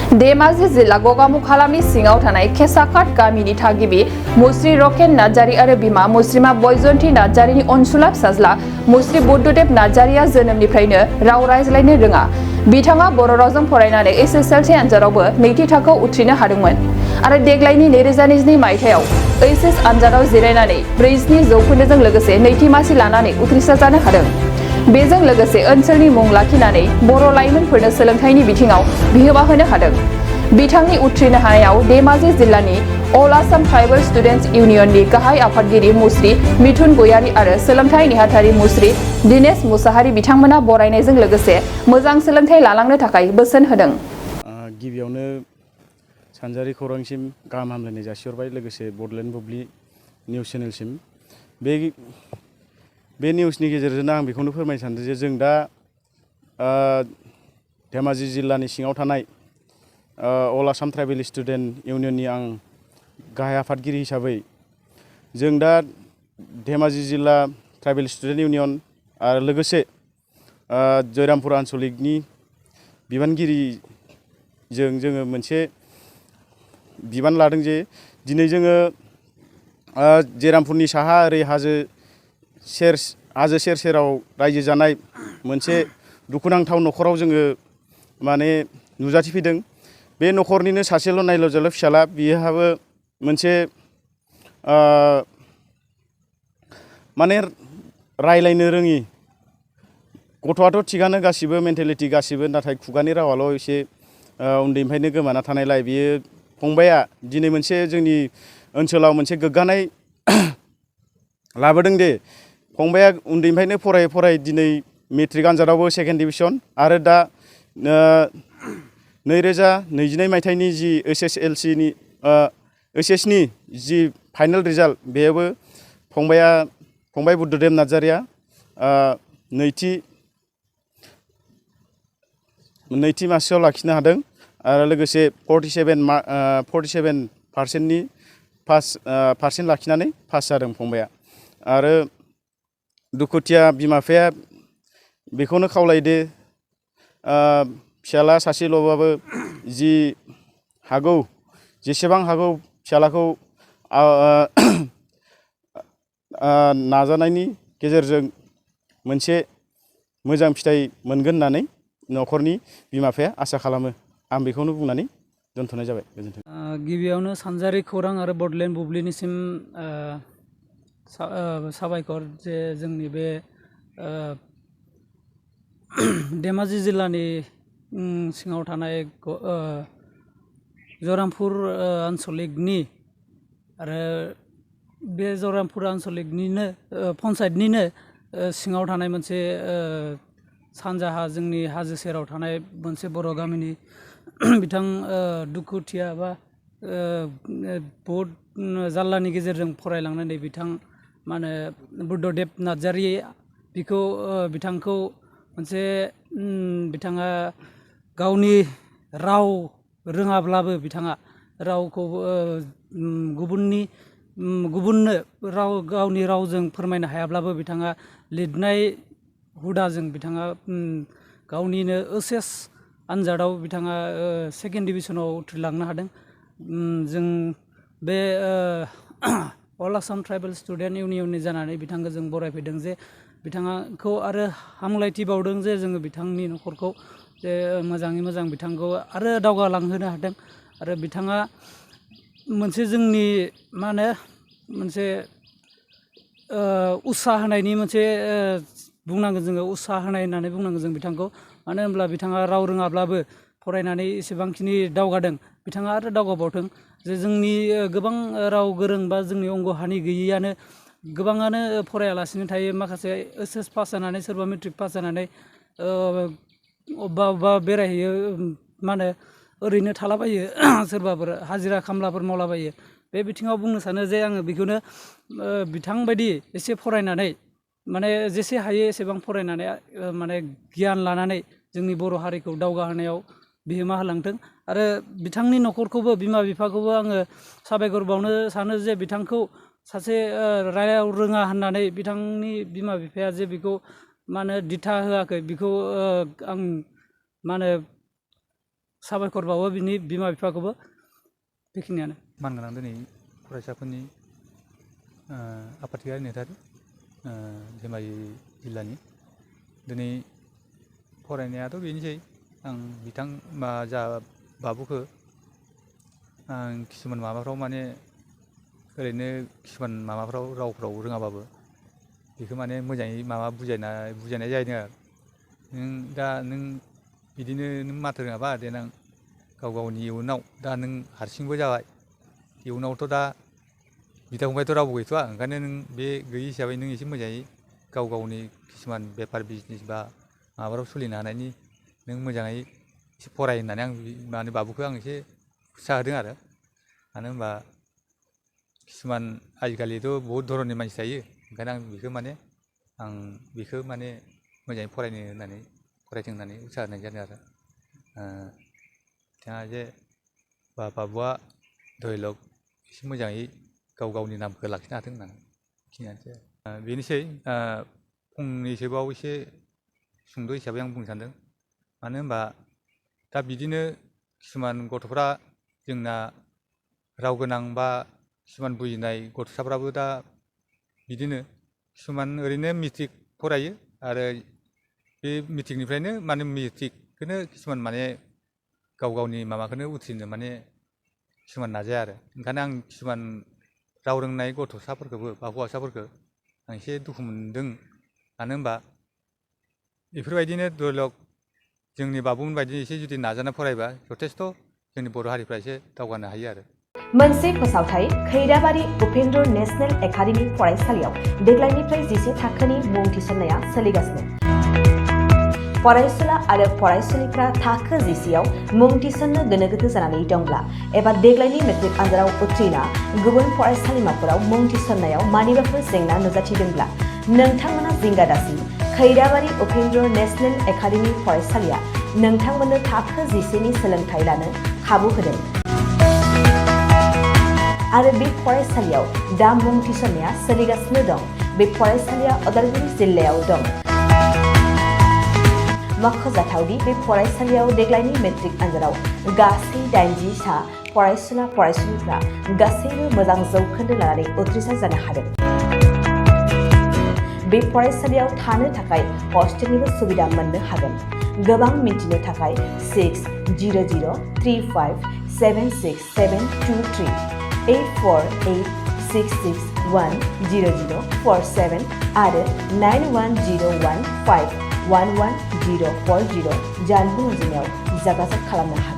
धेमाजि जिल्ला गगामुख हालामनि सिङाव थानाय केसाखाट गामिनि थागिबि मुस्रि रकेन नार्जारी आरो बिमा मुस्रिमा बैजयन्ती नार्जारीनि अनसुला फिसाज्ला मुस्रि बुद्धदेब नार्जारीया जोनोमनिफ्रायनो राव रायज्लायनो रोङा। बिथाङा बर' रावजों फरायनानै एसएसएलसी आनजादावबो नैथि थाखोआव उथ्रिनो हादोंमोन आरो देग्लायनि 2022 मायथाइयाव एचएस आनजादाव जिरायनानै 47% लोगोसे नैथि मासि लानानै उथ्रिसार जानो हादों। बेजों लोगोसे ओनसोलनि मुं लाखिनानै बर' लाइमोनफोरनो सोलोंथाइनि बिथिङाव बिहोमा होनो हादों। बिथांनि उथ्रिनो हानायाव धेमाजि जिल्लानि अल आसाम ट्राइबेल स्टुडेन्टस इउनियननि गाहाय आफादगिरि मुस्रि मिथुन गयारी आरो सोलोंथाइ नेहाथारि मुस्रि दिनेश मुसाहारि बिथांमोना बरायनायजों लोगोसे मोजां सोलोंथाइ लालांनो थाखाय बोसोन होदों। गिबियावनो सानजारि खौरांसिम गाहाम हामलायनाय जासिहरबाय, लोगोसे बडलेण्ड बुब्लि निउस चेनेलसिम। बे निउसनि गेजेरजों आं बेखौनो फोरमायनो सानदों जे जों दा धेमाजि जिल्लानि सिङाव थानाय अल आसाम ट्राइबेल स्टुडेन्ट इउनियननि आं गाहाय आफादगिरि हिसाबै जों दा धेमाजि जिल्ला ट्राइबेल स्टुडेन्ट इउनियन आरो लोगोसे जयरामपुर आन्सलिकनि बिबानगिरिजों जोङो मोनसे बिबान लादों जे दिनै जोङो जयरामपुरनि साहा ओरै हाजो सेर सेराव रायजो जानाय मोनसे दुखुनांथाव न'खराव जोङो माने नुजाथिफैदों। बे न'खरनिनो सासेल' नायल' जाल' फिसाला, बिहाबो मोनसे माने रायलायनो रोङि गथ'आथ' थिगानो, गासिबो मेन्टेलिटि गासिबो, नाथाय खुगानि रावाल' एसे उन्दैनिफ्रायनो गोमाना थानायलाय बियो फंबाया दिनै मोनसे जोंनि ओनसोलाव मोनसे गोग्गानाय लाबोदों दे फंबाया उन्दैनिफ्रायनो फरायै दिनै मेट्रिक आनजादावबो सेकेन्ड डिभिजन आरो दा 2022 मायथाइनि जि एचएसनि जि फाइनाल रिजाल्ट बेयावबो फंबाय बुद्धदेब नार्जारीया नैथि मासियाव लाखिनो हादों आरो लोगोसे 47% पार्सेन्ट लाखिनानै पास जादों फंबाया। आरो दुखुथिया बिमा बिफाया बेखौनो खावलायदो फिसाला सासेल'बाबो जि हागौ जेसेबां हागौ फिसालाखौ नाजानायनि गेजेरजों मोनसे मोजां फिथाइ मोनगोन होननानै न'खरनि बिमा बिफाया आसा खालामो। आं बेखौनो बुंनानै दोनथ'नाय जाबाय। गोजोन्थों। गिबियावनो सानजारि खौरां आरो बडलेण्ड बुब्लिनिसिम साबायखर जे जोंनि बे धेमाजि जिल्लानि सिङाव थानाय जयरामपुर आन्सलिकनि आरो बे जयरामपुर आन्सलिकनिनो पन्सायतनिनो सिङाव थानाय मोनसे सानजाहा जोंनि हाजो सेराव थानाय मोनसे बर' गामिनि बिथां दुखुथिया बा बहुद जाल्लानि गेजेरजों फरायलांनानै बिथां मा होनो बुद्धदेब नार्जारी बिथांखौ मोनसे बिथाङा गावनि राव रोङाब्लाबो बिथाङा रावखौ गुबुननो गावनि रावजों फोरमायनो हायाब्लाबो बिथाङा लिरनाय हुदाजों बिथाङा गावनिनो एचएस आनजादाव बिथाङा सेकेन्ड डिभिजनाव उथ्रिलांनो हादों। जों बे अल आसाम ट्राइबेल स्टुडेन्ट इउनियननि जानानै बिथांखौ जों बरायफैदों जे बिथाङाखौ आरो हामलायथिबावदों जे जोङो बिथांनि न'खरखौ जे मोजाङै मोजां बिथांखौ आरो दावगालांहोनो हादों आरो बिथाङा मोनसे जोंनि मा होनो मोनसे उत्साह होनायनि मोनसे बुंनांगोन जोङो, उत्साह होनाय होननानै बुंनांगोन जों बिथांखौ। मानो होनब्ला बिथाङा राव रोङाब्लाबो फरायनानै एसेबांखिनि दावगादों, बिथाङा आरो दावगाबावथों। जे जोंनि गोबां राव गोरों बा जोंनि अंग हानि गैयियानो गोबाङानो फरायालासिनो थायो। माखासे एचएस पास जानानै सोरबा मेट्रिक पास जानानै अबेबा बेरायहैयो, मा होनो ओरैनो थालाबायो, सोरबाफोर हाजिरा खामलाफोर मावलाबायो। बे बिथिङाव बुंनो सानो जे आङो बेखौनो बिथांबायदि एसे फरायनानै माने जेसे हायो एसेबां फरायनानै माने गियान लानानै जोंनि बर' हारिखौ दावगाहोनायाव बिहोमा होलांथों। आरो बिथांनि न'खरखौबो बिमा बिफाखौबो आङो साबायखर बावनो सानो जे बिथांखौ सासे राव रोङा होननानै बिथांनि बिमा बिफाया जे बेखौ मा होनो दिथा होआखै, बेखौ आं मा होनो साबायखर बावो बिनि बिमा बिफाखौबो बेखिनियानो मानगोनां दिनै फरायसाफोरनि आफादगिरि नेहाथारि धेमाजि जिल्लानि दिनै फरायनायाथ' बेनोसै आं बिथां जा बाबुखौ आं किसुमान माबाफ्राव माने ओरैनो किसुमान माबाफ्राव रावफ्राव रोङाबाबो बेखौ माने मोजाङै माबा बुजायनाय जायो आरो नों बिदिनो नों माथो रोङाबा देनां गावनि इयुनाव दा नों हारसिंबो जाबाय इयुनावथ' दा बिदा फंबायथ' रावबो गैथ'आ ओंखायनो नों बे गैयि हिसाबै नों एसे मोजाङै गावनि किसुमान बेफार बिजनेस बा माबाफ्राव सोलिनो हानायनि नों मोजाङै एसे फराय होननानै आं माने बाबुखौ आं एसे उत्साह होदों आरो मानो होनबा किसुमान आजिखालिथ' बहुद धरननि मानसि थायो ओंखायनो आं बेखौ माने मोजाङै फरायथों होननानै उत्साह होनाय जादों आरो बिथाङा जे बाबुआ धयलग एसे मोजाङै गावनि नामखौ लाखिनो हाथों होननानै बेखिनियानोसै बेनोसै फंनैसोबाव एसे सुंद' हिसाबै आं बुंनो सानदों मानो होनबा दा बिदिनो किसुमान गथ'फ्रा जोंना राव गोनां बा किसुमान बुजिनाय गथ'साफ्राबो दा बिदिनो किसुमान ओरैनो मेट्रिक फरायो आरो बे मेट्रिकनिफ्रायनो माने मेट्रिकखौनो किसुमान माने गावनि माबाखौनो उथ्रिनो माने किसुमान नाजाया आरो ओंखायनो आं किसुमान राव रोंनाय गथ'साफोरखौबो बा हौवासाफोरखौ आं एसे दुखु मोनदों मानो होनबा बेफोरबायदिनो धयलग जोंनि बाबुमोन बायदि एसे जुदि नाजाना फरायबा जथेस्थ' जोंनि बर' हारिफ्रा एसे दावगानो हायो आरो मोनसे फोसावथाय खैराबारि उपेन्द्र नेशनेल एकाडेमि फरायसालियाव देग्लायनिफ्राय 10 थाखोनि मुं थिसननाया सोलिगासिनो फरायसुला आरो फरायसुलिफ्रा थाखो 10आव मुं थिसननो गोनो गोथो जानानै दंब्ला एबा देग्लायनि मेट्रिक आनजादाव उथ्रिना गुबुन फरायसालिमाफोराव मुं थिसननायाव मानिबाफोर जेंना नुजाथिदोंब्ला नोंथांमोना जिंगा दासि खैराबारि उपेन्द्र नेशनेल एकाडेमि फरायसालिया नोंथांमोननो थाखो 10नि सोलोंथाइ लानो खाबु होदों आरो बे फरायसालियाव दा मुं थिसननाया सोलिगासिनो दं बे फरायसालिया उदालगुरि जिल्लायाव दं मख'जाथावदि बे फरायसालियाव देग्लायनि मेट्रिक आनजादाव गासै 80 सा फरायसुला फरायसुलिफ्रा गासैबो मोजां जौखोन्दो लानानै उथ्रिसार जानो हादों बे फरायसालियाव थानो थाखाय हस्टेलनिबो सुबिदा मोननो हागोन गोबां मिन्थिनो थाखाय 6003576723 84866100047 आरो 9101511040 जानबुं अनजिमायाव जागाजग खालामनो हागोन